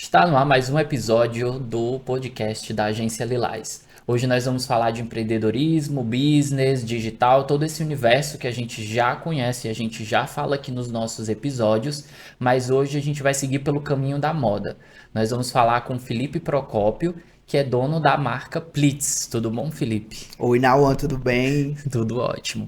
Está no ar mais um episódio do podcast da Agência Lilás. Hoje nós vamos falar de empreendedorismo, business, digital, todo esse universo que a gente já conhece e a gente já fala aqui nos nossos episódios, mas hoje a gente vai seguir pelo caminho da moda. Nós vamos falar com Felipe Procópio, que é dono da marca Plitz. Tudo bom, Felipe? Oi, Nauan, tudo bem? Tudo ótimo.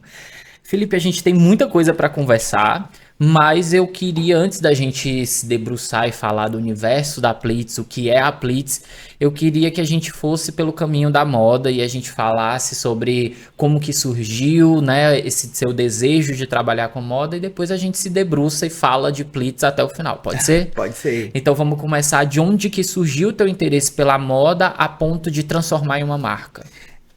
Felipe, a gente tem muita coisa para conversar, mas eu queria, antes da gente se debruçar e falar do universo da Plitz, o que é a Plitz, eu queria que a gente fosse pelo caminho da moda e a gente falasse sobre como que surgiu, né, esse seu desejo de trabalhar com moda e depois a gente se debruça e fala de Plitz até o final, pode ser? Pode ser. Então vamos começar de onde que surgiu o teu interesse pela moda a ponto de transformar em uma marca.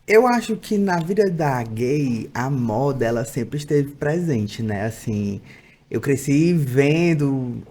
Eu acho que na vida da gay, a moda, ela sempre esteve presente, né? Assim, eu cresci vendo.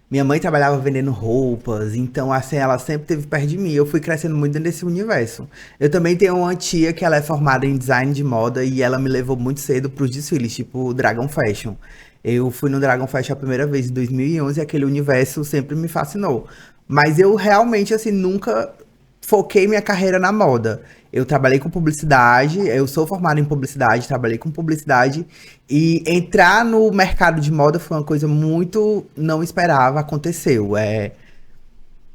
Minha mãe trabalhava vendendo roupas, então, assim, ela sempre esteve perto de mim. Eu fui crescendo muito nesse universo. Eu também tenho uma tia que ela é formada em design de moda e ela me levou muito cedo para os desfiles, tipo Dragon Fashion. Eu fui no Dragon Fashion a primeira vez em 2011 e aquele universo sempre me fascinou. Mas eu realmente, assim, nunca foquei minha carreira na moda. Eu trabalhei com publicidade, eu sou formado em publicidade, trabalhei com publicidade e entrar no mercado de moda foi uma coisa muito não esperava, aconteceu.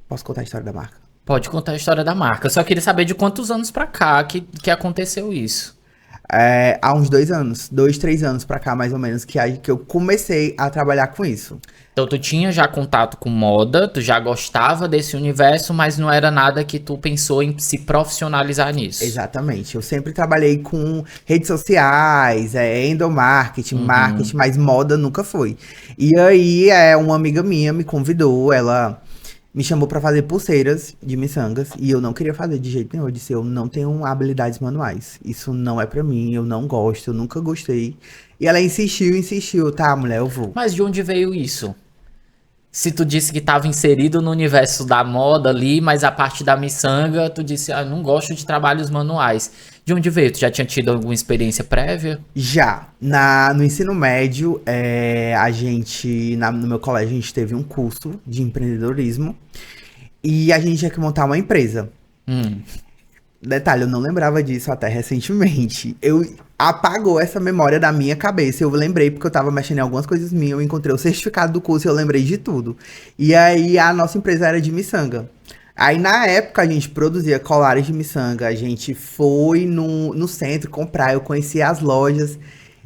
Posso contar a história da marca? Pode contar a história da marca. Eu só queria saber de quantos anos pra cá que aconteceu isso. Há uns 2 anos, 2, 3 anos pra cá, mais ou menos, que eu comecei a trabalhar com isso. Então tu tinha já contato com moda, tu já gostava desse universo, mas não era nada que tu pensou em se profissionalizar nisso. Exatamente. Eu sempre trabalhei com redes sociais, endomarketing, marketing, Uhum. mas moda nunca foi. E aí, uma amiga minha me convidou, ela me chamou pra fazer pulseiras de miçangas e eu não queria fazer de jeito nenhum. Eu disse, eu não tenho habilidades manuais. Isso não é pra mim, eu não gosto, eu nunca gostei. E ela insistiu, insistiu, tá, mulher, eu vou. Mas de onde veio isso? Se tu disse que estava inserido no universo da moda ali, mas a parte da miçanga, tu disse, ah, não gosto de trabalhos manuais. De onde veio? Tu já tinha tido alguma experiência prévia? Já, no ensino médio, no meu colégio, a gente teve um curso de empreendedorismo e a gente tinha que montar uma empresa. Hum. Detalhe, eu não lembrava disso até recentemente. Eu apagou essa memória da minha cabeça. Eu lembrei porque eu tava mexendo em algumas coisas minhas, eu encontrei o certificado do curso e eu lembrei de tudo. E aí a nossa empresa era de miçanga. Aí na época a gente produzia colares de miçanga, a gente foi no centro comprar, eu conheci as lojas.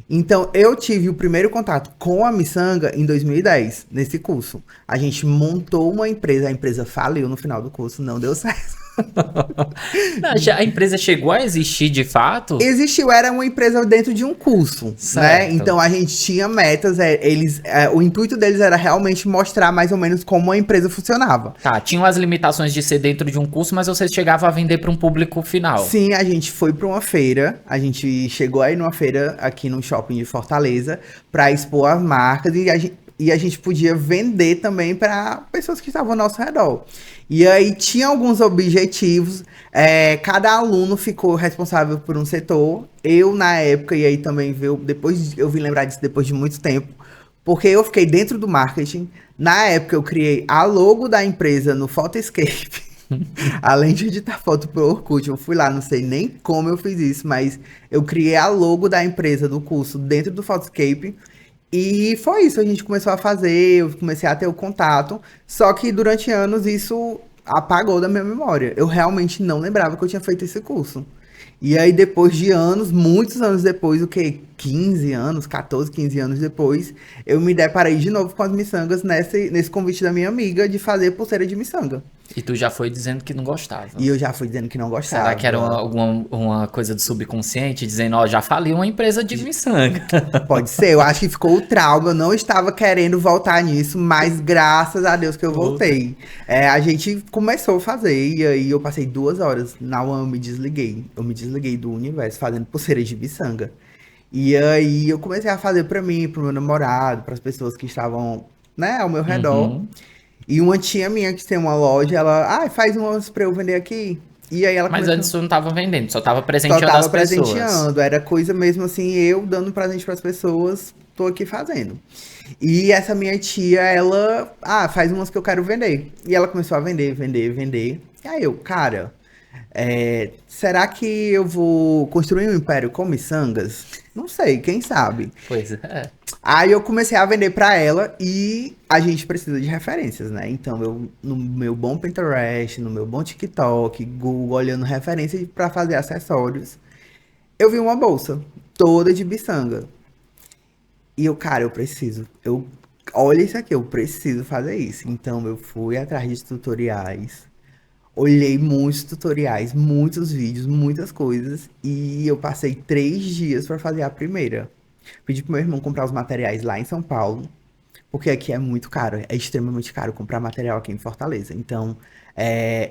Então eu tive o primeiro contato com a miçanga em 2010, nesse curso. A gente montou uma empresa, a empresa faliu no final do curso, não deu certo. Não, a empresa chegou a existir de fato? Existiu, era uma empresa dentro de um curso, né? Certo. Então a gente tinha metas, o intuito deles era realmente mostrar mais ou menos como a empresa funcionava. Tá, tinham as limitações de ser dentro de um curso, mas vocês chegavam a vender para um público final. Sim, a gente foi para uma feira, a gente chegou aí numa feira aqui no shopping de Fortaleza para expor as marcas e a gente podia vender também para pessoas que estavam ao nosso redor. E aí tinha alguns objetivos, cada aluno ficou responsável por um setor. Eu, na época, e aí também eu vim lembrar disso depois de muito tempo, porque eu fiquei dentro do marketing. Na época, eu criei a logo da empresa no Photoscape. Além de editar foto pro Orkut, eu fui lá, não sei nem como eu fiz isso, mas eu criei a logo da empresa do curso dentro do Photoscape. E foi isso, a gente começou a fazer, eu comecei a ter o contato, só que durante anos isso apagou da minha memória. Eu realmente não lembrava que eu tinha feito esse curso. E aí depois de anos, muitos anos depois, o que? 15 anos, 14, 15 anos depois, eu me deparei de novo com as miçangas nesse convite da minha amiga de fazer pulseira de miçanga. E tu já foi dizendo que não gostava. E eu já fui dizendo que não Será que era gostava. alguma coisa do subconsciente dizendo, ó, já falei uma empresa de miçanga? Pode ser, eu acho que ficou o trauma, eu não estava querendo voltar nisso, mas graças a Deus que eu Volta. voltei. A gente começou a fazer, e aí eu passei 2 horas, na UAM eu me desliguei. Eu me desliguei do universo fazendo pulseira de miçanga. E aí eu comecei a fazer pra mim, pro meu namorado, pras pessoas que estavam, né, ao meu redor. Uhum. E uma tia minha que tem uma loja, ela, faz umas pra eu vender aqui. E aí ela Mas começou. antes tu não tava vendendo, só tava Só presenteando as tava pessoas. presenteando, era coisa mesmo assim, eu dando presente pras pessoas tô aqui fazendo. E essa minha tia, ela, faz umas que eu quero vender. E ela começou a vender, vender, vender. E aí eu, cara, será que eu vou construir um império com miçangas? Não sei, quem sabe. Pois é. Aí eu comecei a vender pra ela e a gente precisa de referências, né? Então eu, no meu bom Pinterest, no meu bom TikTok, Google, olhando referências pra fazer acessórios, eu vi uma bolsa toda de miçanga. E eu, cara, eu preciso. Olha isso aqui, eu preciso fazer isso. Então eu fui atrás de tutoriais. Olhei muitos tutoriais, muitos vídeos, muitas coisas. E eu passei 3 dias para fazer a primeira. Pedi pro meu irmão comprar os materiais lá em São Paulo. Porque aqui é muito caro, é extremamente caro comprar material aqui em Fortaleza. Então,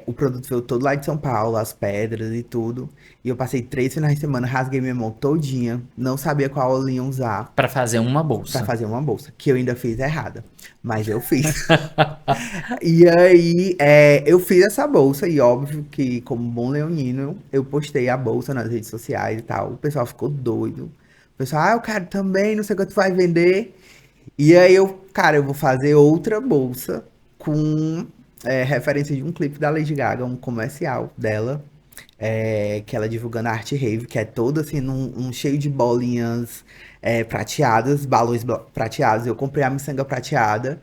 o produto veio todo lá de São Paulo, as pedras e tudo. E eu passei 3 finais de semana, rasguei minha mão todinha, não sabia qual linha usar Pra fazer uma pra bolsa. fazer uma bolsa, que eu ainda fiz errada, mas eu fiz. E aí, eu fiz essa bolsa e óbvio que, como bom leonino, eu postei a bolsa nas redes sociais e tal. O pessoal ficou doido. O pessoal, eu quero também, não sei o que tu vai vender. E aí eu, cara, eu vou fazer outra bolsa com referência de um clipe da Lady Gaga, um comercial dela, que ela divulgando a Art Rave, que é todo assim, um cheio de bolinhas prateadas, balões prateados. Eu comprei a miçanga prateada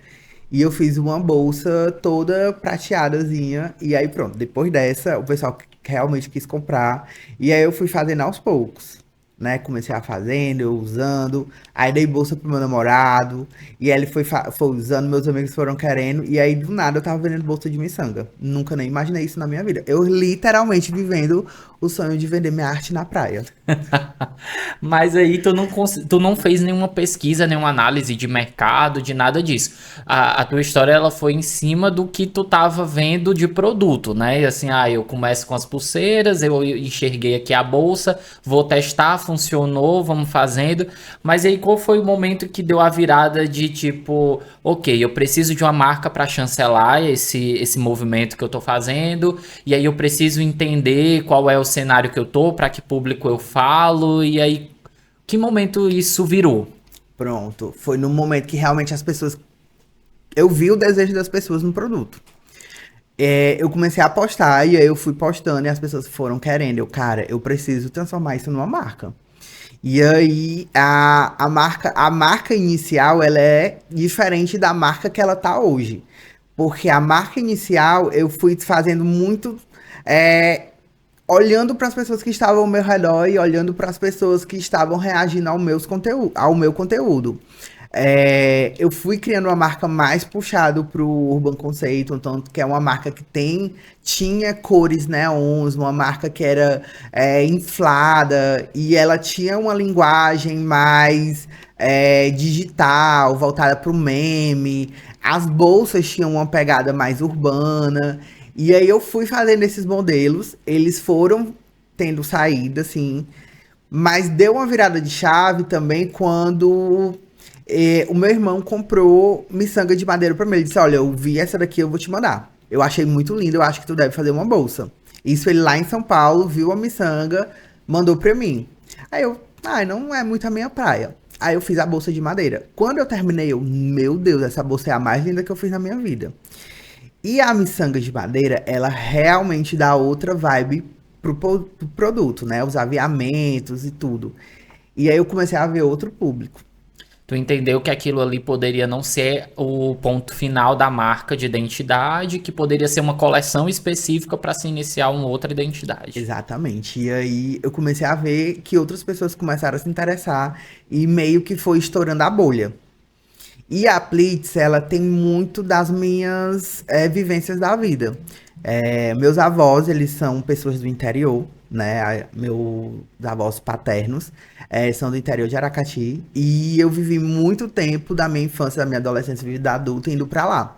e eu fiz uma bolsa toda prateadazinha. E aí pronto, depois dessa, o pessoal realmente quis comprar. E aí eu fui fazendo aos poucos, né? Comecei a fazendo, eu usando. Aí dei bolsa pro meu namorado. E aí ele foi usando, meus amigos foram querendo. E aí do nada eu tava vendendo bolsa de miçanga. Nunca nem imaginei isso na minha vida. Eu literalmente vivendo o sonho de vender minha arte na praia. Mas aí tu não fez nenhuma pesquisa, nenhuma análise de mercado, de nada disso. A tua história ela foi em cima do que tu tava vendo de produto, né? E assim, eu começo com as pulseiras, eu enxerguei aqui a bolsa, vou testar, funcionou, vamos fazendo. Mas aí qual foi o momento que deu a virada de tipo, ok, eu preciso de uma marca para chancelar esse movimento que eu tô fazendo, e aí eu preciso entender qual é o cenário que eu tô, para que público eu falo, e aí que momento isso virou? Pronto. Foi no momento que realmente as pessoas. Eu vi o desejo das pessoas no produto. Eu comecei a postar e aí eu fui postando e as pessoas foram querendo. Cara, eu preciso transformar isso numa marca. E aí a marca inicial ela é diferente da marca que ela tá hoje. Porque a marca inicial eu fui fazendo muito olhando para as pessoas que estavam ao meu redor e olhando para as pessoas que estavam reagindo ao meu conteúdo. Eu fui criando uma marca mais puxado pro Urban Conceito, tanto que é uma marca que tinha cores neons, uma marca que era inflada e ela tinha uma linguagem mais digital, voltada para o meme. As bolsas tinham uma pegada mais urbana. E aí eu fui fazendo esses modelos, eles foram tendo saída, assim, mas deu uma virada de chave também quando o meu irmão comprou miçanga de madeira pra mim. Ele disse, olha, eu vi essa daqui, eu vou te mandar. Eu achei muito linda, eu acho que tu deve fazer uma bolsa. Isso ele lá em São Paulo, viu a miçanga, mandou pra mim. Aí eu, não é muito a minha praia. Aí eu fiz a bolsa de madeira. Quando eu terminei, meu Deus, essa bolsa é a mais linda que eu fiz na minha vida. E a miçanga de madeira, ela realmente dá outra vibe pro produto, né? Os aviamentos e tudo. E aí eu comecei a ver outro público. Tu entendeu que aquilo ali poderia não ser o ponto final da marca de identidade, que poderia ser uma coleção específica para se iniciar uma outra identidade. Exatamente. E aí eu comecei a ver que outras pessoas começaram a se interessar e meio que foi estourando a bolha. E a Plitz, ela tem muito das minhas vivências da vida. Meus avós, eles são pessoas do interior, né? Meus avós paternos são do interior de Aracati. E eu vivi muito tempo da minha infância, da minha adolescência, vida adulta, indo pra lá.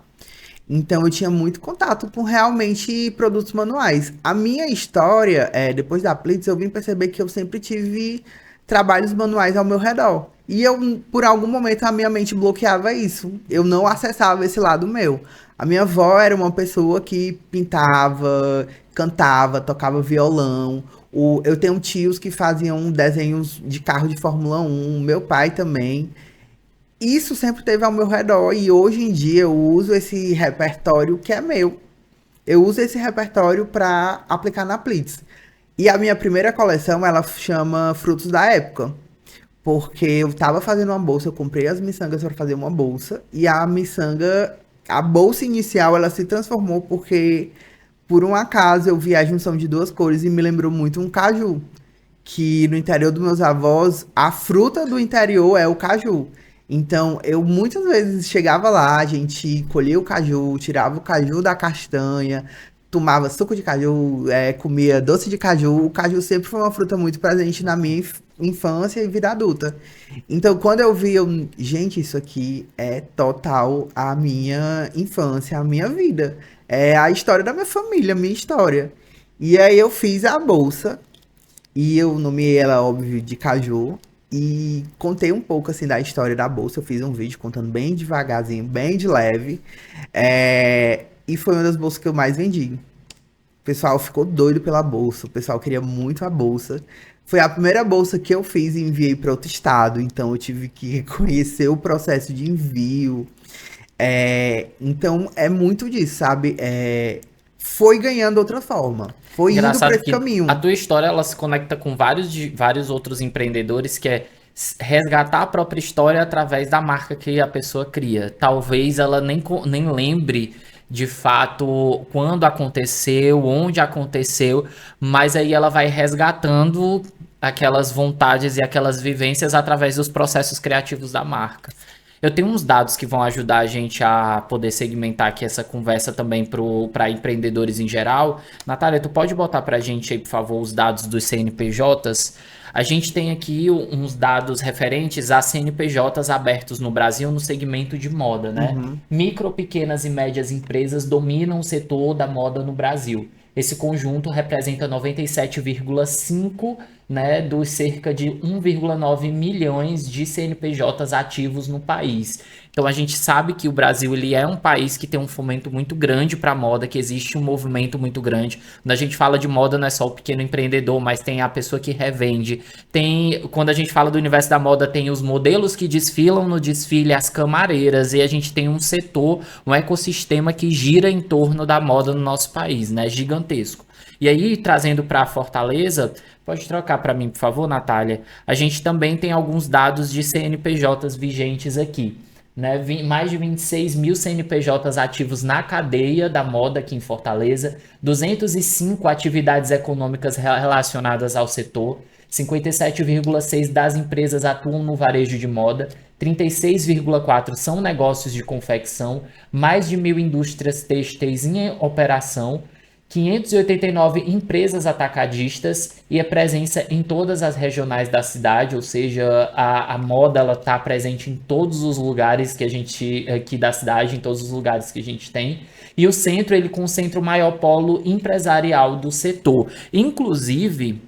Então eu tinha muito contato com realmente produtos manuais. A minha história, depois da Plitz, eu vim perceber que eu sempre tive trabalhos manuais ao meu redor. E eu, por algum momento, a minha mente bloqueava isso. Eu não acessava esse lado meu. A minha avó era uma pessoa que pintava, cantava, tocava violão. Eu tenho tios que faziam desenhos de carro de Fórmula 1, meu pai também. isso sempre teve ao meu redor e hoje em dia eu uso esse repertório que é meu. Eu uso esse repertório para aplicar na Plitz. E a minha primeira coleção, ela chama Frutos da Época. Porque eu tava fazendo uma bolsa, eu comprei as miçangas para fazer uma bolsa. E a miçanga, a bolsa inicial, ela se transformou porque, por um acaso, eu vi a junção de duas cores e me lembrou muito um caju. Que no interior dos meus avós, a fruta do interior é o caju. Então, eu muitas vezes chegava lá, a gente colhia o caju, tirava o caju da castanha, tomava suco de caju, comia doce de caju. O caju sempre foi uma fruta muito presente na minha infância e vida adulta. Então, quando eu vi, gente, isso aqui é total a minha infância, a minha vida. É a história da minha família, a minha história. E aí eu fiz a bolsa e eu nomeei ela, óbvio, de caju. E contei um pouco, assim, da história da bolsa. Eu fiz um vídeo contando bem devagarzinho, bem de leve. E foi uma das bolsas que eu mais vendi. O pessoal ficou doido pela bolsa. O pessoal queria muito a bolsa. Foi a primeira bolsa que eu fiz e enviei para outro estado. Então eu tive que conhecer o processo de envio. Então é muito disso, sabe? Foi ganhando outra forma. Foi indo para Engraçado esse que caminho. a tua história ela se conecta com vários outros empreendedores que é resgatar a própria história através da marca que a pessoa cria. Talvez ela nem lembre de fato quando aconteceu, onde aconteceu, mas aí ela vai resgatando aquelas vontades e aquelas vivências através dos processos criativos da marca. Eu tenho uns dados que vão ajudar a gente a poder segmentar aqui essa conversa também para empreendedores em geral. Natália, tu pode botar para a gente aí, por favor, os dados dos CNPJs? A gente tem aqui uns dados referentes a CNPJs abertos no Brasil no segmento de moda, né? Uhum. Micro, pequenas e médias empresas dominam o setor da moda no Brasil. Esse conjunto representa 97,5, né, dos cerca de 1,9 milhões de CNPJs ativos no país. Então a gente sabe que o Brasil ele é um país que tem um fomento muito grande para a moda, que existe um movimento muito grande. Quando a gente fala de moda não é só o pequeno empreendedor, mas tem a pessoa que revende. Quando a gente fala do universo da moda, tem os modelos que desfilam no desfile, as camareiras, e a gente tem um setor, um ecossistema que gira em torno da moda no nosso país, né? Gigantesco. E aí, trazendo para Fortaleza, pode trocar para mim, por favor, Natália? A gente também tem alguns dados de CNPJs vigentes aqui. Né, mais de 26 mil CNPJs ativos na cadeia da moda aqui em Fortaleza, 205 atividades econômicas relacionadas ao setor, 57,6 das empresas atuam no varejo de moda, 36,4 são negócios de confecção, mais de 1.000 indústrias têxteis em operação, 589 empresas atacadistas e a presença em todas as regionais da cidade, ou seja, a moda ela está presente em todos os lugares que a gente aqui da cidade, em todos os lugares que a gente tem. E o centro ele concentra o maior polo empresarial do setor. Inclusive,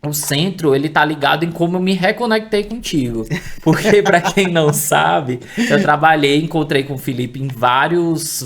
o centro, ele tá ligado em como eu me reconectei contigo. Porque, para quem não sabe, eu encontrei com o Felipe em várias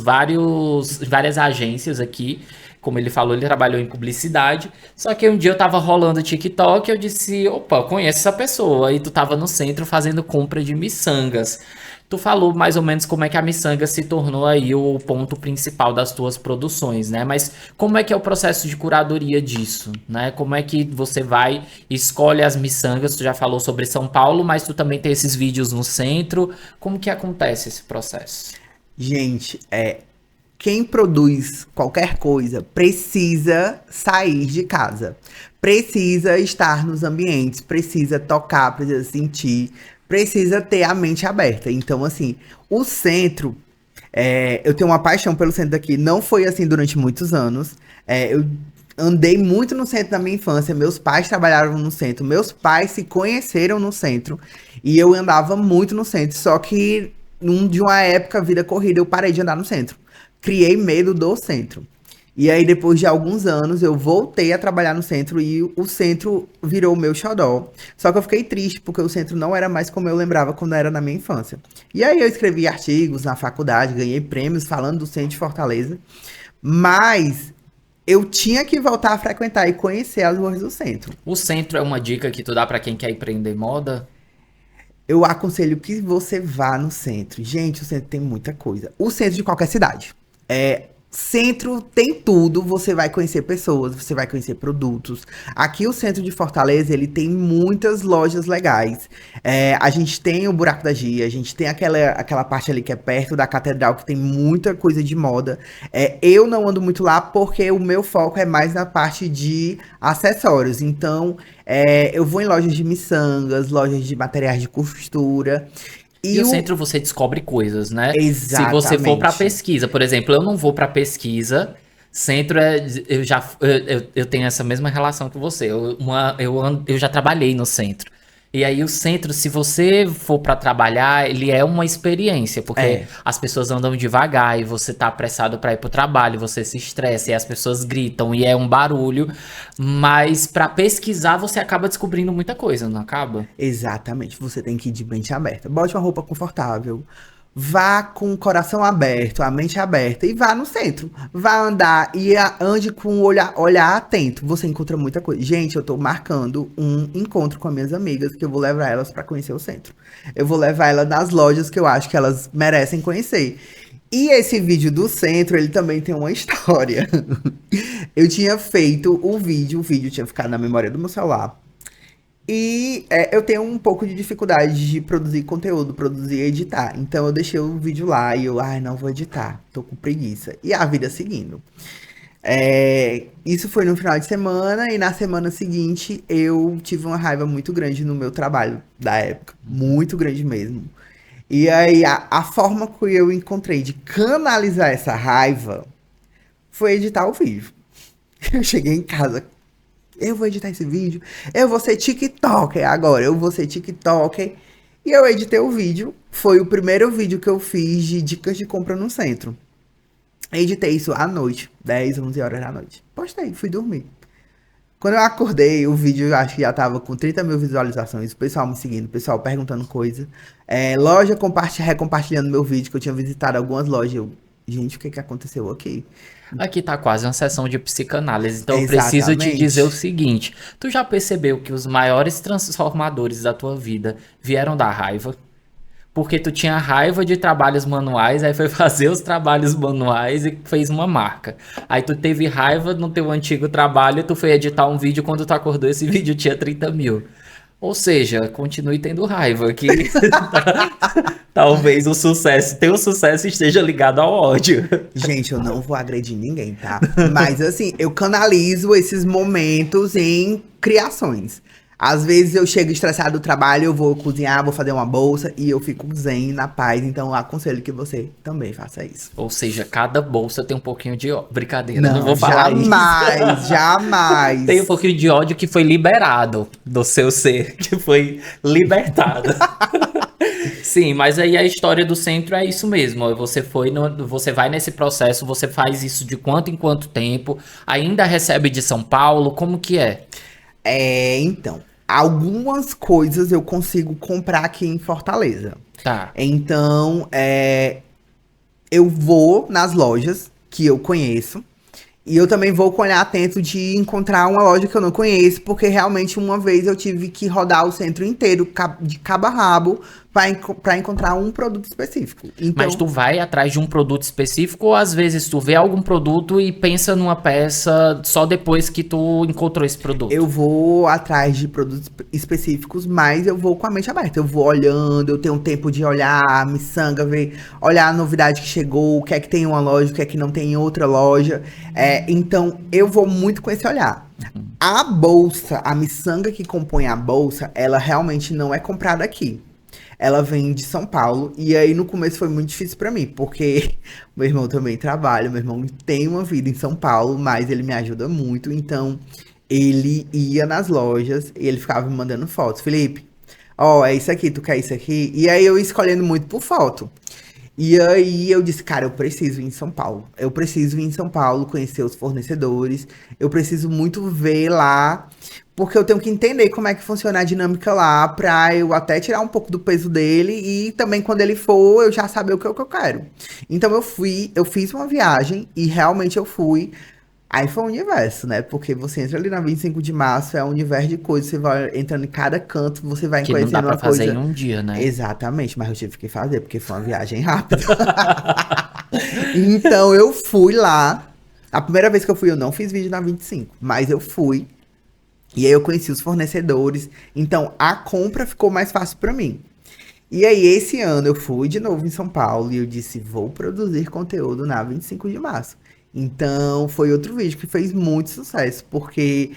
agências aqui. Como ele falou, ele trabalhou em publicidade. Só que um dia eu tava rolando o TikTok e eu disse, opa, eu conheço essa pessoa. E tu tava no centro fazendo compra de miçangas. Tu falou mais ou menos como é que a miçanga se tornou aí o ponto principal das tuas produções, né? Mas como é que é o processo de curadoria disso, né? Como é que você vai e escolhe as miçangas? Tu já falou sobre São Paulo, mas tu também tem esses vídeos no centro. Como que acontece esse processo? Gente, quem produz qualquer coisa precisa sair de casa, precisa estar nos ambientes, precisa tocar, precisa sentir, precisa ter a mente aberta. Então, assim, o centro, eu tenho uma paixão pelo centro daqui. Não foi assim durante muitos anos. Eu andei muito no centro da minha infância. Meus pais trabalharam no centro, meus pais se conheceram no centro e eu andava muito no centro. Só que de uma época, vida corrida, eu parei de andar no centro. Criei medo do centro. E aí, depois de alguns anos, eu voltei a trabalhar no centro e o centro virou o meu xodó. Só que eu fiquei triste, porque o centro não era mais como eu lembrava quando era na minha infância. E aí, eu escrevi artigos na faculdade, ganhei prêmios falando do centro de Fortaleza. Mas eu tinha que voltar a frequentar e conhecer as ruas do centro. O centro é uma dica que tu dá para quem quer empreender moda? Eu aconselho que você vá no centro. Gente, o centro tem muita coisa. O centro de qualquer cidade. Centro tem tudo, você vai conhecer pessoas, você vai conhecer produtos. Aqui o centro de Fortaleza, ele tem muitas lojas legais. A gente tem o Buraco da Gia, a gente tem aquela parte ali que é perto da catedral, que tem muita coisa de moda. Eu não ando muito lá porque o meu foco é mais na parte de acessórios. Então, eu vou em lojas de miçangas, lojas de materiais de costura. E o centro você descobre coisas, né? Se você for para Exatamente. pesquisa, por exemplo, eu não vou para pesquisa. Centro eu tenho essa mesma relação que você. Eu já trabalhei no centro. E aí o centro, se você for para trabalhar, ele é uma experiência, porque É, as pessoas andam devagar e você tá apressado para ir pro trabalho, você se estressa e as pessoas gritam e é um barulho, mas para pesquisar você acaba descobrindo muita coisa, não acaba? exatamente. Você tem que ir de mente aberta. Bote uma roupa confortável. Vá com o coração aberto, a mente aberta e vá no centro. Vá andar e ande com o olhar atento. Você encontra muita coisa. Gente, eu tô marcando um encontro com as minhas amigas que eu vou levar elas para conhecer o centro. Eu vou levar elas nas lojas que eu acho que elas merecem conhecer. E esse vídeo do centro, ele também tem uma história. Eu tinha feito o vídeo tinha ficado na memória do meu celular. E eu tenho um pouco de dificuldade de produzir conteúdo, produzir e editar. Então eu deixei o vídeo lá e eu, ai, não vou editar, tô com preguiça. E a vida seguindo. Isso foi no final de semana e na semana seguinte eu tive uma raiva muito grande no meu trabalho da época. Muito grande mesmo. E aí a forma que eu encontrei de canalizar essa raiva foi editar o vídeo. Eu cheguei em casa, eu vou editar esse vídeo, eu vou ser TikToker agora, eu vou ser TikToker. E eu editei o vídeo, foi o primeiro vídeo que eu fiz de dicas de compra no centro. Editei isso à noite, 10, 11 horas da noite. Postei, fui dormir. Quando eu acordei, o vídeo acho que já tava com 30 mil visualizações, o pessoal me seguindo, o pessoal perguntando coisa. Loja recompartilhando meu vídeo, que eu tinha visitado algumas lojas. Eu, gente, o que que aconteceu aqui? Aqui tá quase uma sessão de psicanálise, então eu preciso te dizer o Exatamente. seguinte: tu já percebeu que os maiores transformadores da tua vida vieram da raiva? Porque tu tinha raiva de trabalhos manuais, aí foi fazer os trabalhos manuais e fez uma marca. Aí tu teve raiva no teu antigo trabalho, tu foi editar um vídeo, quando tu acordou esse vídeo tinha 30 mil. Ou seja, continue tendo raiva, que talvez teu sucesso esteja ligado ao ódio. Gente, eu não vou agredir ninguém, tá? Mas assim, eu canalizo esses momentos em criações. Às vezes eu chego estressado do trabalho, eu vou cozinhar, vou fazer uma bolsa e eu fico zen, na paz. Então eu aconselho que você também faça isso. Ou seja, cada bolsa tem um pouquinho de ódio. Brincadeira, não Não, vou falar isso. jamais, Tem um jamais. pouquinho de ódio que foi liberado do seu ser, que foi libertado. Sim, mas aí a história do centro é isso mesmo. Você vai nesse processo, você faz isso de quanto em quanto tempo, ainda recebe de São Paulo, como que é? Então, algumas coisas eu consigo comprar aqui em Fortaleza. Tá. Então, eu vou nas lojas que eu conheço. E eu também vou com olhar atento de encontrar uma loja que eu não conheço, porque realmente uma vez eu tive que rodar o centro inteiro, de cabo a rabo, pra encontrar um produto específico. Mas Então, tu vai atrás de um produto específico ou às vezes tu vê algum produto e pensa numa peça só depois que tu encontrou esse produto? eu vou atrás de produtos específicos, mas eu vou com a mente aberta. Eu vou olhando, eu tenho um tempo de olhar, miçanga, ver, olhar a novidade que chegou, o que é que tem em uma loja, o que é que não tem em outra loja. Então, eu vou muito com esse olhar. A bolsa, a miçanga que compõe a bolsa, ela realmente não é comprada aqui. Ela vem de São Paulo, e aí no começo foi muito difícil pra mim, porque meu irmão também trabalha, meu irmão tem uma vida em São Paulo, mas ele me ajuda muito, então ele ia nas lojas e ele ficava me mandando fotos. Felipe, ó, é isso aqui, tu quer isso aqui? E aí eu escolhendo muito por foto. E aí eu disse, cara, eu preciso ir em São Paulo. Eu preciso ir em São Paulo, conhecer os fornecedores. Eu preciso muito ver lá, porque eu tenho que entender como é que funciona a dinâmica lá, pra eu até tirar um pouco do peso dele e também quando ele for, eu já saber o que eu quero. Então eu fiz uma viagem e realmente eu fui. Aí foi um universo, né? Porque você entra ali na 25 de março, é um universo de coisas, você vai entrando em cada canto, você vai Que não dá conhecendo pra uma fazer em coisa. um dia, né? Exatamente, mas eu tive que fazer, porque foi uma viagem rápida. Então eu fui lá. A primeira vez que eu fui, eu não fiz vídeo na 25, mas eu fui. E aí eu conheci os fornecedores. Então a compra ficou mais fácil pra mim. E aí, esse ano eu fui de novo em São Paulo e eu disse, vou produzir conteúdo na 25 de março. Então, foi outro vídeo que fez muito sucesso, porque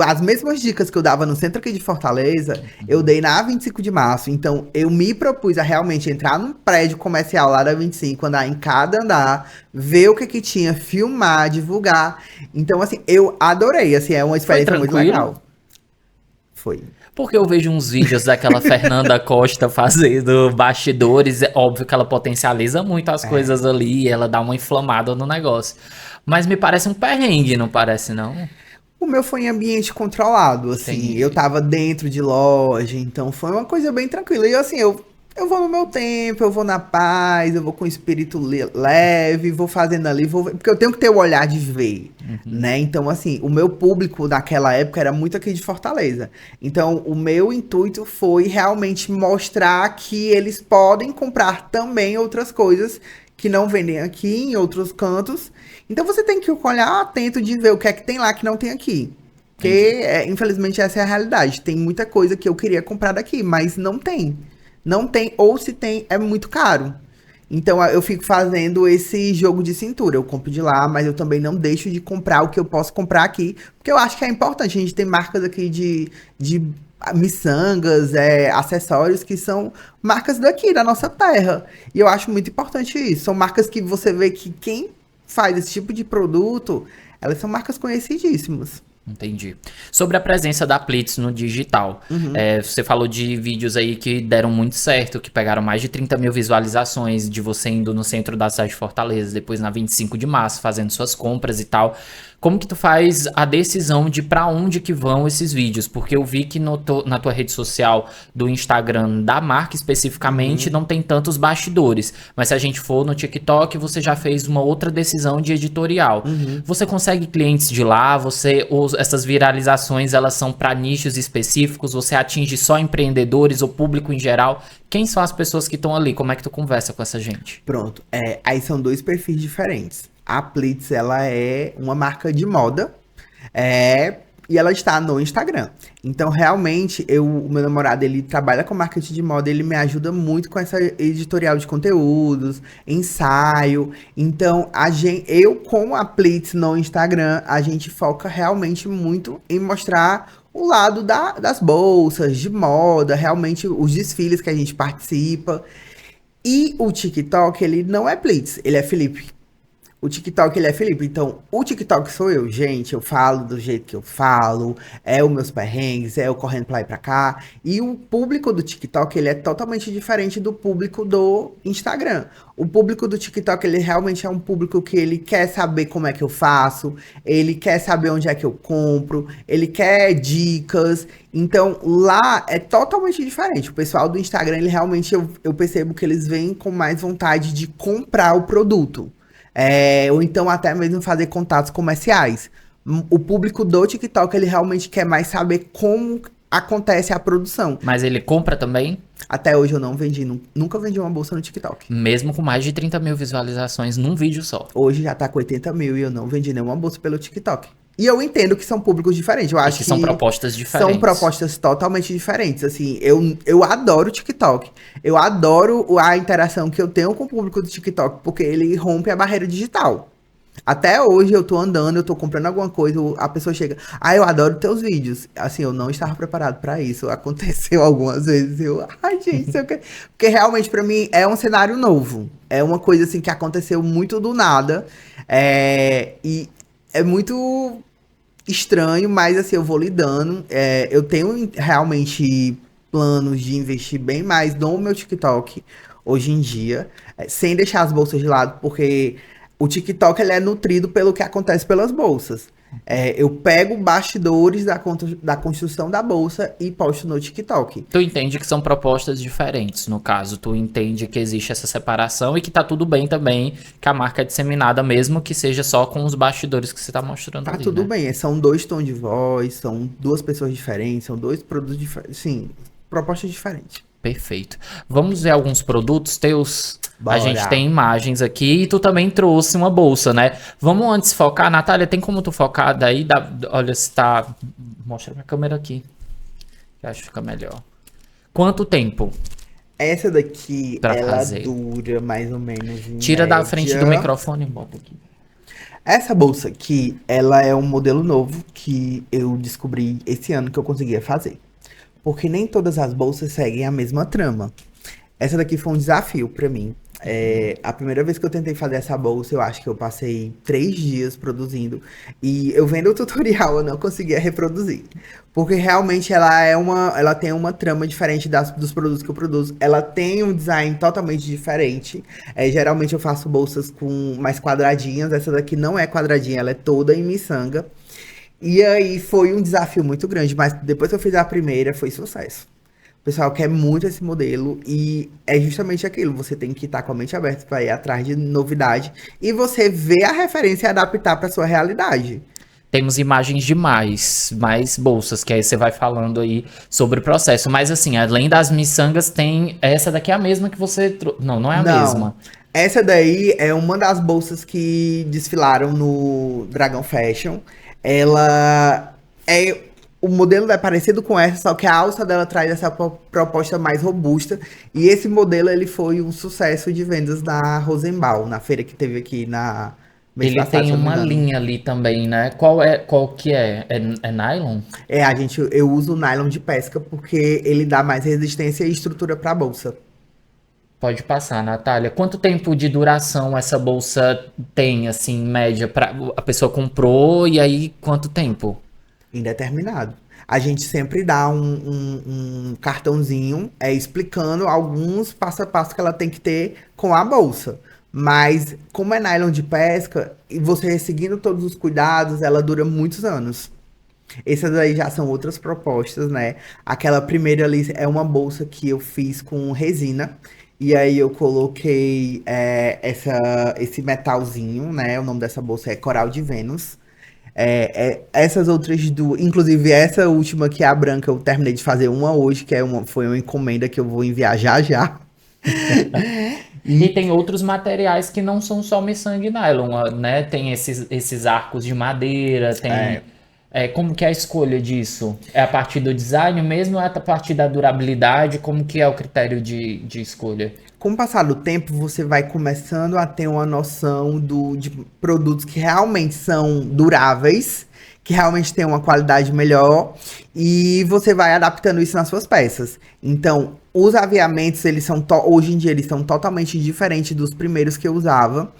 as mesmas dicas que eu dava no centro aqui de Fortaleza, eu dei na 25 de março. Então, eu me propus a realmente entrar num prédio comercial lá da 25, andar em cada andar, ver o que que tinha, filmar, divulgar. Então, assim, eu adorei, assim, é uma Foi experiência muito tranquilo? legal. Foi. Porque eu vejo uns vídeos daquela Fernanda Costa fazendo bastidores. É óbvio que ela potencializa muito as É. coisas ali, ela dá uma inflamada no negócio. Mas me parece um perrengue, não parece, não? O meu foi em ambiente controlado, assim. Eu Entendi. tava dentro de loja, então foi uma coisa bem tranquila. E assim, eu vou no meu tempo, eu vou na paz, eu vou com o espírito leve, vou fazendo ali, porque eu tenho que ter o olhar de ver, né? Então, assim, o meu público naquela época era muito aqui de Fortaleza. Então, o meu intuito foi realmente mostrar que eles podem comprar também outras coisas que não vendem aqui em outros cantos. Então você tem que olhar atento de ver o que é que tem lá que não tem aqui. Porque, Entendi. infelizmente, essa é a realidade. Tem muita coisa que eu queria comprar daqui, mas não tem. Não tem, ou se tem, é muito caro. Então eu fico fazendo esse jogo de cintura. Eu compro de lá, mas eu também não deixo de comprar o que eu posso comprar aqui. Porque eu acho que é importante. A gente tem marcas aqui de miçangas, acessórios que são marcas daqui, da nossa terra. E eu acho muito importante isso. São marcas que você vê que quem faz esse tipo de produto, elas são marcas conhecidíssimas. Entendi. Sobre a presença da Plitz no digital, Uhum. você falou de vídeos aí que deram muito certo, que pegaram mais de 30 mil visualizações, de você indo no centro da cidade de Fortaleza, depois na 25 de março, fazendo suas compras e tal. Como que tu faz a decisão de pra onde que vão esses vídeos? Porque eu vi que na tua rede social do Instagram da marca especificamente Uhum. não tem tantos bastidores, mas se a gente for no TikTok, você já fez uma outra decisão de editorial. Uhum. Você consegue clientes de lá? Essas viralizações, elas são para nichos específicos? Você atinge só empreendedores ou público em geral? Quem são as pessoas que estão ali? Como é que tu conversa com essa gente? Pronto. Aí são dois perfis diferentes. A Plitz, ela é uma marca de moda. É, e ela está no Instagram. Então, realmente, o meu namorado, ele trabalha com marketing de moda, ele me ajuda muito com essa editorial de conteúdos, ensaio. Então, eu com a Plitz no Instagram, a gente foca realmente muito em mostrar o lado das bolsas, de moda, realmente os desfiles que a gente participa. E o TikTok, ele não é Plitz, ele é Felipe. O TikTok, ele é Felipe. Então, o TikTok sou eu, gente. Eu falo do jeito que eu falo. É os meus perrengues, é eu correndo pra lá e pra cá. E o público do TikTok, ele é totalmente diferente do público do Instagram. O público do TikTok, ele realmente é um público que ele quer saber como é que eu faço. Ele quer saber onde é que eu compro. Ele quer dicas. Então, lá é totalmente diferente. O pessoal do Instagram, ele realmente, eu percebo que eles vêm com mais vontade de comprar o produto. Ou então até mesmo fazer contatos comerciais. O público do TikTok, ele realmente quer mais saber como acontece a produção. Mas ele compra também, Até hoje eu não vendi, nunca vendi uma bolsa no TikTok. mesmo com mais de 30 mil visualizações num vídeo só. Hoje já tá com 80 mil e eu não vendi nenhuma bolsa pelo TikTok. E eu entendo que são públicos diferentes. Eu E acho que são que propostas são diferentes. propostas totalmente diferentes. Assim, eu adoro o TikTok. Eu adoro a interação que eu tenho com o público do TikTok, porque ele rompe a barreira digital. Até hoje eu tô andando, eu tô comprando alguma coisa, a pessoa chega, eu adoro teus vídeos. Assim, eu não estava preparado pra isso. Aconteceu algumas vezes. Gente, isso porque realmente pra mim é um cenário novo. É uma coisa assim que aconteceu muito do nada. E é muito estranho, mas assim, eu vou lidando. Eu tenho realmente planos de investir bem mais no meu TikTok hoje em dia, sem deixar as bolsas de lado, porque O TikTok ele é nutrido pelo que acontece pelas bolsas. Eu pego bastidores da construção da bolsa e posto no TikTok. Tu entende que são propostas diferentes, no caso. Tu entende que existe essa separação e que tá tudo bem também, que a marca é disseminada, mesmo que seja só com os bastidores que você tá mostrando Tá ali, tudo né? bem, são 2 tons de voz, são 2 pessoas diferentes, são 2 produtos diferentes, sim, propostas diferentes. Perfeito. Vamos ver alguns produtos teus? Bora. A gente tem imagens aqui e tu também trouxe uma bolsa, né? Vamos antes focar. Natália, tem como tu focar daí? Olha se tá... Mostra pra câmera aqui. Que eu acho que fica melhor. Quanto tempo Essa daqui, pra ela fazer? dura mais ou menos em Tira da média. frente do microfone e bota aqui. Essa bolsa aqui, ela é um modelo novo que eu descobri esse ano que eu conseguia fazer. Porque nem todas as bolsas seguem a mesma trama. Essa daqui foi um desafio pra mim. A primeira vez que eu tentei fazer essa bolsa, eu acho que eu passei 3 dias produzindo. E eu vendo o tutorial, eu não conseguia reproduzir. Porque realmente ela tem uma trama diferente dos produtos que eu produzo. Ela tem um design totalmente diferente. Geralmente eu faço bolsas com mais quadradinhas. Essa daqui não é quadradinha, ela é toda em miçanga. E aí foi um desafio muito grande, mas depois que eu fiz a primeira, foi sucesso. O pessoal quer muito esse modelo e é justamente aquilo, você tem que estar com a mente aberta para ir atrás de novidade e você vê a referência e adaptar para sua realidade. Temos imagens de mais bolsas, que aí você vai falando aí sobre o processo. Mas assim, além das miçangas, tem... Essa daqui é a mesma que você... Não, não é a mesma. Essa daí é uma das bolsas que desfilaram no Dragão Fashion. Ela é... O modelo é parecido com essa, só que a alça dela traz essa proposta mais robusta. E esse modelo, ele foi um sucesso de vendas na Rosenbau, na feira que teve aqui na... mês Ele passado, tem se eu não me uma engano. linha ali também, né? Qual que é? É nylon? Eu uso nylon de pesca porque ele dá mais resistência e estrutura para a bolsa. Pode passar, Natália. Quanto tempo de duração essa bolsa tem, assim, em média? A pessoa comprou e aí quanto tempo? Indeterminado. A gente sempre dá um cartãozinho explicando alguns passo a passo que ela tem que ter com a bolsa. Mas, como é nylon de pesca, e você seguindo todos os cuidados, ela dura muitos anos. Essas aí já são outras propostas, né? Aquela primeira ali é uma bolsa que eu fiz com resina. E aí eu coloquei esse metalzinho, né? O nome dessa bolsa é Coral de Vênus. Essas outras duas, inclusive essa última que é a branca, eu terminei de fazer uma hoje, foi uma encomenda que eu vou enviar já já. E tem outros materiais que não são só miçanga e nylon, né? Tem esses arcos de madeira, tem... como que é a escolha disso? É a partir do design mesmo ou é a partir da durabilidade? Como que é o critério de escolha? Com o passar do tempo, você vai começando a ter uma noção de produtos que realmente são duráveis, que realmente têm uma qualidade melhor, e você vai adaptando isso nas suas peças. Então, os aviamentos, hoje em dia, eles são totalmente diferentes dos primeiros que eu usava.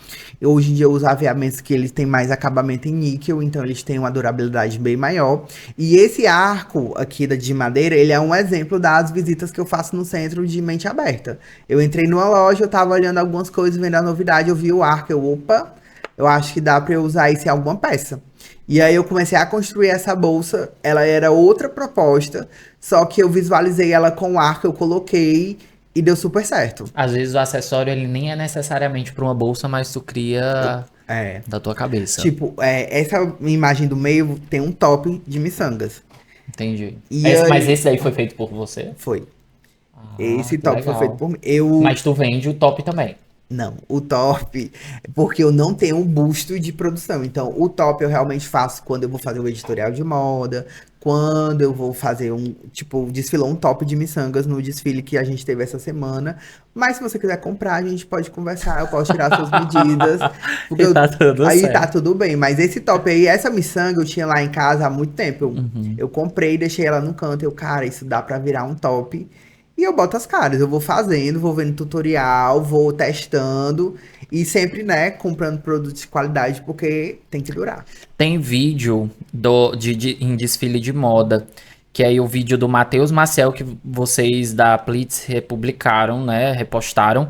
Hoje em dia, eu uso aviamentos que eles têm mais acabamento em níquel, então eles têm uma durabilidade bem maior. E esse arco aqui de madeira, ele é um exemplo das visitas que eu faço no centro de mente aberta. Eu entrei numa loja, eu tava olhando algumas coisas, vendo a novidade, eu vi o arco, eu acho que dá pra eu usar isso em alguma peça. E aí eu comecei a construir essa bolsa, ela era outra proposta, só que eu visualizei ela com o arco, eu coloquei e deu super certo. Às vezes o acessório ele nem é necessariamente para uma bolsa, mas tu cria da tua cabeça. Tipo, essa imagem do meio tem um top de miçangas. Entendi. E Mas esse daí foi feito por você? Foi. Esse Top foi feito por mim. Mas tu vende o top também. Não, o top, porque eu não tenho um busto de produção. Então, o top eu realmente faço quando eu vou fazer o editorial de moda, quando eu vou fazer desfilou um top de miçangas no desfile que a gente teve essa semana. Mas se você quiser comprar, a gente pode conversar, eu posso tirar suas medidas. Porque tá tudo aí certo. tá tudo bem. Mas esse top aí, essa miçanga eu tinha lá em casa há muito tempo. Eu comprei, deixei ela no canto. Cara, isso dá pra virar um top. E eu boto as caras, eu vou fazendo, vou vendo tutorial, vou testando e sempre, né, comprando produtos de qualidade porque tem que durar. Tem vídeo em desfile de moda, que é o vídeo do Matheus Maciel que vocês da Plitz republicaram, né, repostaram.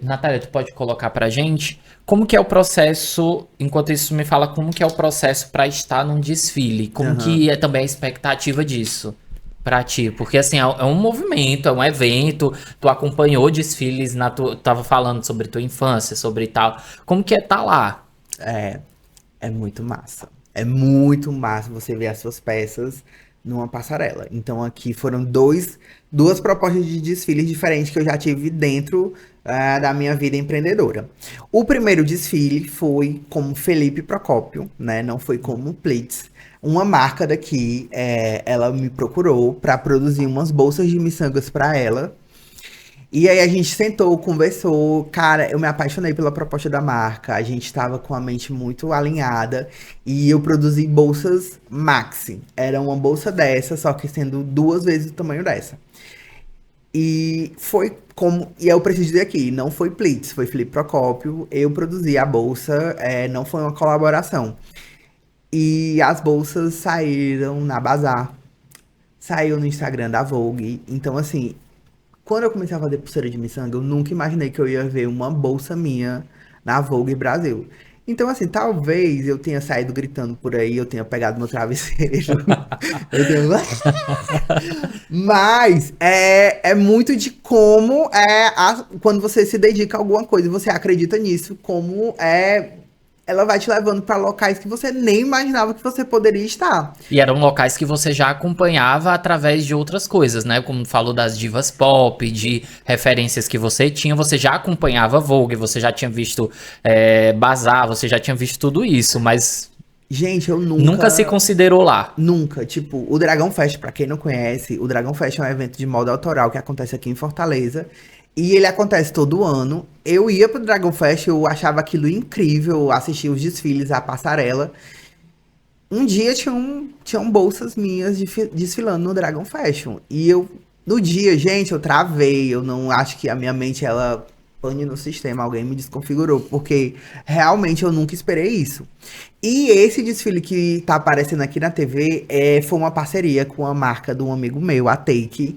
Natália, tu pode colocar pra gente Como que é o processo, enquanto isso me fala como que é o processo para estar num desfile? Como que é também a expectativa disso para ti? Porque assim, é um movimento, é um evento, tu acompanhou desfiles, tava falando sobre tua infância, sobre tal. Como que é estar lá? É, é muito massa. É muito massa você ver as suas peças numa passarela. Então aqui foram duas propostas de desfiles diferentes que eu já tive dentro da minha vida empreendedora. O primeiro desfile foi como Felipe Procópio, né? Não foi como Plitz. Uma marca daqui, ela me procurou para produzir umas bolsas de miçangas para ela. E aí a gente sentou, conversou. Cara, eu me apaixonei pela proposta da marca. A gente estava com a mente muito alinhada. E eu produzi bolsas Maxi. Era uma bolsa dessa, só que sendo 2 vezes o tamanho dessa. E foi como. E eu preciso dizer aqui, não foi Plitz, foi Felipe Procópio. Eu produzi a bolsa, não foi uma colaboração. E as bolsas saíram na Bazar. Saiu no Instagram da Vogue. Então, assim, quando eu comecei a fazer pulseira de miçanga, eu nunca imaginei que eu ia ver uma bolsa minha na Vogue Brasil. Então, assim, talvez eu tenha saído gritando por aí, eu tenha pegado meu travesseiro. eu tenho... Mas é muito de como quando você se dedica a alguma coisa e você acredita nisso, como ela vai te levando para locais que você nem imaginava que você poderia estar. E eram locais que você já acompanhava através de outras coisas, né? Como falou das divas pop, de referências que você tinha, você já acompanhava Vogue, você já tinha visto Bazar, você já tinha visto tudo isso, mas Gente, eu nunca se considerou lá. Nunca. Tipo, o Dragão Fest, pra quem não conhece, o Dragão Fest é um evento de moda autoral que acontece aqui em Fortaleza. E ele acontece todo ano. Eu ia pro Dragon Fest, eu achava aquilo incrível, assistir os desfiles, a passarela. Um dia tinham bolsas minhas desfilando no Dragon Fashion. E no dia, gente, eu travei. Eu não acho que a minha mente, ela pane no sistema. Alguém me desconfigurou, porque realmente eu nunca esperei isso. E esse desfile que tá aparecendo aqui na TV foi uma parceria com a marca de um amigo meu, a Take.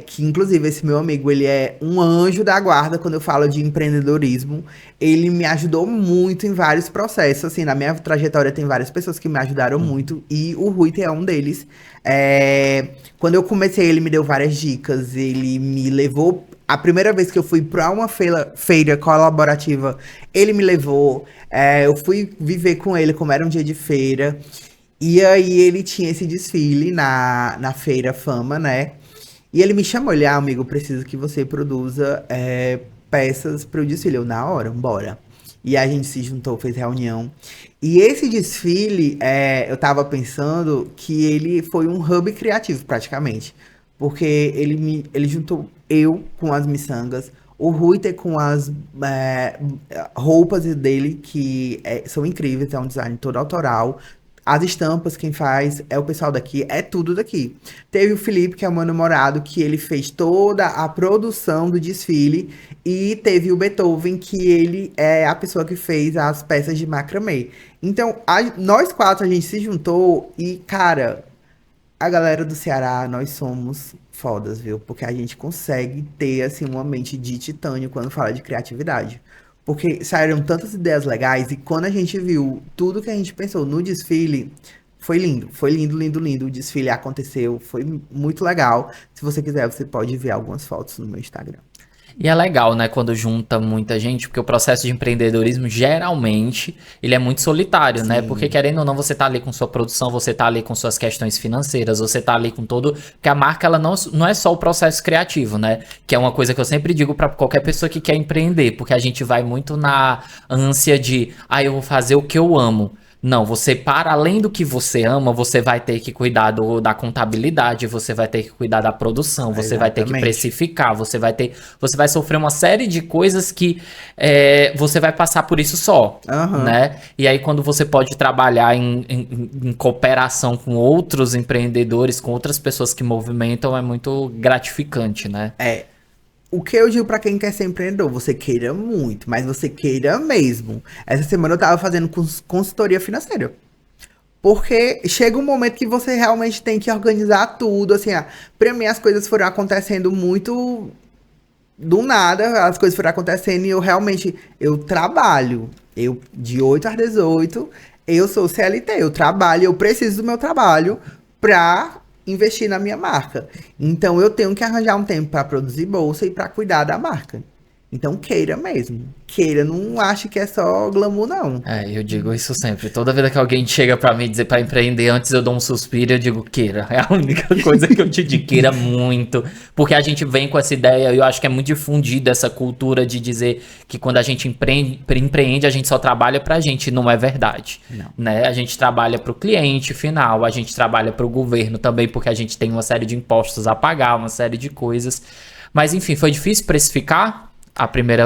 Que inclusive esse meu amigo, ele é um anjo da guarda quando eu falo de empreendedorismo. Ele me ajudou muito em vários processos. Assim, na minha trajetória tem várias pessoas que me ajudaram muito. E o Rui é um deles. Quando eu comecei, ele me deu várias dicas. Ele me levou... A primeira vez que eu fui para uma feira colaborativa, ele me levou. Eu fui viver com ele como era um dia de feira. E aí ele tinha esse desfile na Feira Fama, né? E ele me chamou, ele, amigo, preciso que você produza peças para o desfile. Eu, na hora, bora. E a gente se juntou, fez reunião. E esse desfile, eu tava pensando que ele foi um hub criativo, praticamente. Porque ele juntou eu com as miçangas, o Ruiter com as roupas dele, que são incríveis, é um design todo autoral. As estampas, quem faz é o pessoal daqui, é tudo daqui. Teve o Felipe, que é o meu namorado, que ele fez toda a produção do desfile. E teve o Beethoven, que ele é a pessoa que fez as peças de macramê. Então, nós quatro, a gente se juntou e, cara... A galera do Ceará, nós somos fodas, viu? Porque a gente consegue ter, assim, uma mente de titânio quando fala de criatividade. Porque saíram tantas ideias legais e quando a gente viu tudo que a gente pensou no desfile, foi lindo. Foi lindo, lindo, lindo. O desfile aconteceu, foi muito legal. Se você quiser, você pode ver algumas fotos no meu Instagram. E é legal, né, quando junta muita gente, porque o processo de empreendedorismo, geralmente, ele é muito solitário, né? Porque querendo ou não, você tá ali com sua produção, você tá ali com suas questões financeiras, você tá ali com todo... Porque a marca, ela não é só o processo criativo, né? Que é uma coisa que eu sempre digo pra qualquer pessoa que quer empreender, porque a gente vai muito na ânsia de, eu vou fazer o que eu amo. Não, você, para além do que você ama, você vai ter que cuidar da contabilidade, você vai ter que cuidar da produção, você vai ter que precificar, você vai sofrer uma série de coisas que você vai passar por isso só, né? E aí quando você pode trabalhar em cooperação com outros empreendedores, com outras pessoas que movimentam, é muito gratificante, né? O que eu digo pra quem quer ser empreendedor, você queira muito, mas você queira mesmo. Essa semana eu tava fazendo consultoria financeira. Porque chega um momento que você realmente tem que organizar tudo, assim, pra mim as coisas foram acontecendo muito do nada, as coisas foram acontecendo e eu trabalho. Eu, de 8 às 18, eu sou CLT, eu trabalho, eu preciso do meu trabalho pra investir na minha marca. Então eu tenho que arranjar um tempo pra produzir bolsa e pra cuidar da marca. Então queira mesmo. Queira, não ache que é só glamour, não. Eu digo isso sempre. Toda vez que alguém chega pra mim dizer pra empreender, antes eu dou um suspiro e eu digo, queira. É a única coisa que eu te digo, queira muito. Porque a gente vem com essa ideia, e eu acho que é muito difundida essa cultura de dizer que quando a gente empreende, a gente só trabalha pra gente. Não é verdade. Não. Né? A gente trabalha pro cliente final, a gente trabalha pro governo também, porque a gente tem uma série de impostos a pagar, uma série de coisas. Mas enfim, foi difícil precificar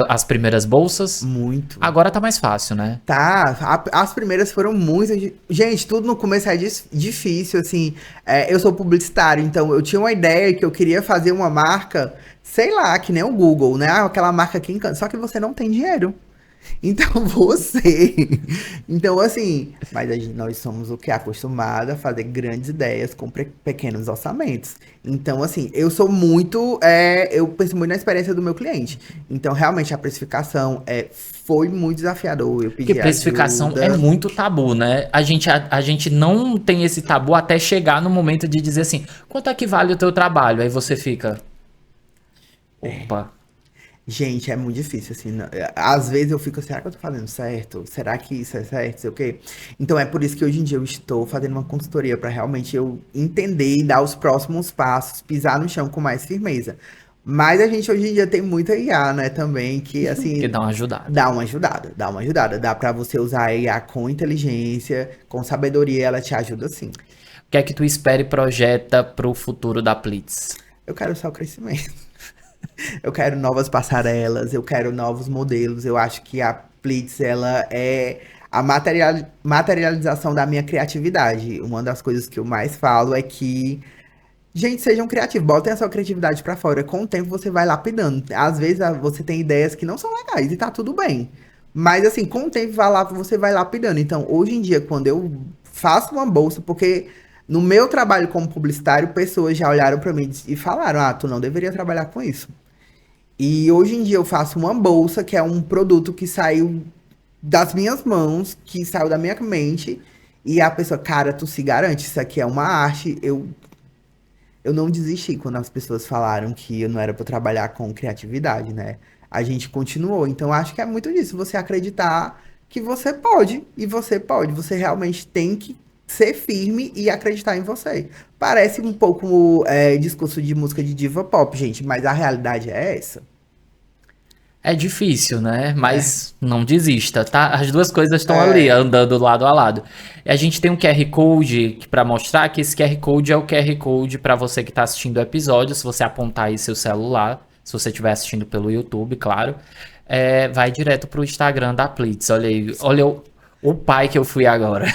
as primeiras bolsas. Muito. Agora tá mais fácil, né? Tá, as primeiras foram muito. Gente, tudo no começo é difícil, assim. Eu sou publicitário, então eu tinha uma ideia que eu queria fazer uma marca, sei lá, que nem o Google, né? Aquela marca que encanta. Só que você não tem dinheiro. Então você. Então, assim. Mas nós somos o que? Acostumado a fazer grandes ideias com pequenos orçamentos. Então, assim, eu sou muito. Eu penso muito na experiência do meu cliente. Então, realmente, a precificação foi muito desafiador. Eu Porque pedi precificação ajuda. é muito tabu, né? A gente não tem esse tabu até chegar no momento de dizer assim, quanto é que vale o teu trabalho? Aí você fica, opa, Gente, é muito difícil, assim. Às vezes eu fico, será que eu tô fazendo certo? Será que isso é certo? Sei o quê? Então é por isso que hoje em dia eu estou fazendo uma consultoria para realmente eu entender e dar os próximos passos, pisar no chão com mais firmeza. Mas a gente hoje em dia tem muita IA, né, também, que que assim, dá uma ajudada. dá uma ajudada, dá uma ajudada. Dá para você usar a IA com inteligência, com sabedoria, ela te ajuda sim. O que é que tu espera e projeta pro futuro da Plitz? Eu quero só o crescimento. Eu quero novas passarelas, eu quero novos modelos. Eu acho que a Plitz, ela é a materialização da minha criatividade. Uma das coisas que eu mais falo é que, gente, sejam criativos, botem a sua criatividade pra fora. Com o tempo você vai lapidando. Às vezes você tem ideias que não são legais e tá tudo bem. Mas assim, com o tempo você vai lapidando. Então, hoje em dia, quando eu faço uma bolsa, porque no meu trabalho como publicitário, pessoas já olharam pra mim e falaram: "Ah, tu não deveria trabalhar com isso". E hoje em dia eu faço uma bolsa, que é um produto que saiu das minhas mãos, que saiu da minha mente, e a pessoa, cara, tu se garante, isso aqui é uma arte. Eu não desisti quando as pessoas falaram que eu não era para trabalhar com criatividade, né? A gente continuou. Então acho que é muito disso, você acreditar que você pode, e você pode. Você realmente tem que ser firme e acreditar em você. Parece um pouco discurso de música de diva pop, gente, mas a realidade é essa. É difícil, né? Mas não desista, tá? As duas coisas estão ali, É, andando lado a lado. E a gente tem um QR Code para mostrar que esse QR Code é o QR Code para você que está assistindo o episódio. Se você apontar aí seu celular, se você estiver assistindo pelo YouTube, claro, vai direto pro Instagram da Plitz. Olha aí, olha o pai que eu fui agora.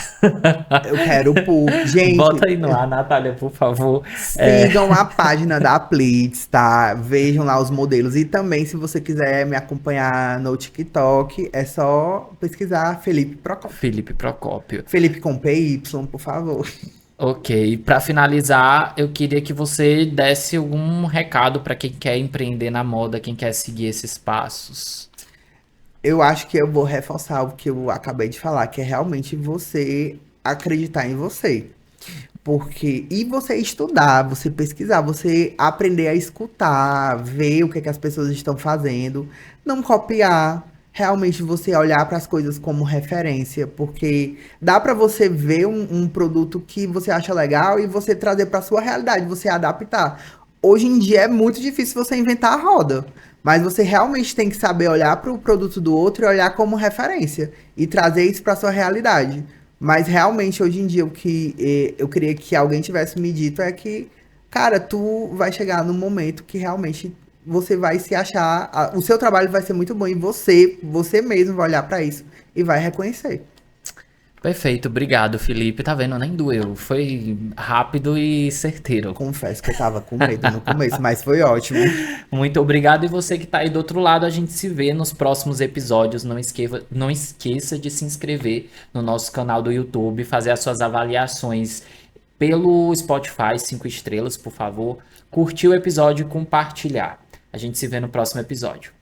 eu quero Bota gente, aí no ar, Natália, por favor. sigam a página da Plitz, tá? Vejam lá os modelos. E também, se você quiser me acompanhar no TikTok, é só pesquisar Felipe Procópio. Felipe Procópio. Felipe com PY, por favor. Ok, para finalizar, eu queria que você desse algum recado para quem quer empreender na moda, quem quer seguir esses passos. Eu acho que eu vou reforçar o que eu acabei de falar, que é realmente você acreditar em você. E você estudar, você pesquisar, você aprender a escutar, ver o que é que as pessoas estão fazendo, não copiar, realmente você olhar para as coisas como referência, porque dá para você ver um produto que você acha legal e você trazer para sua realidade, você adaptar. Hoje em dia é muito difícil você inventar a roda, mas você realmente tem que saber olhar para o produto do outro e olhar como referência e trazer isso para sua realidade. Mas realmente, hoje em dia, o que eu queria que alguém tivesse me dito é que, cara, tu vai chegar num momento que realmente você vai se achar, o seu trabalho vai ser muito bom e você mesmo vai olhar pra isso e vai reconhecer. Perfeito, obrigado, Felipe. Tá vendo? Nem doeu. Foi rápido e certeiro. Confesso que eu tava com medo no começo, mas foi ótimo. Muito obrigado. E você que tá aí do outro lado, a gente se vê nos próximos episódios. Não esqueça de se inscrever no nosso canal do YouTube, fazer as suas avaliações pelo Spotify, 5 estrelas, por favor. Curtir o episódio e compartilhar. A gente se vê no próximo episódio.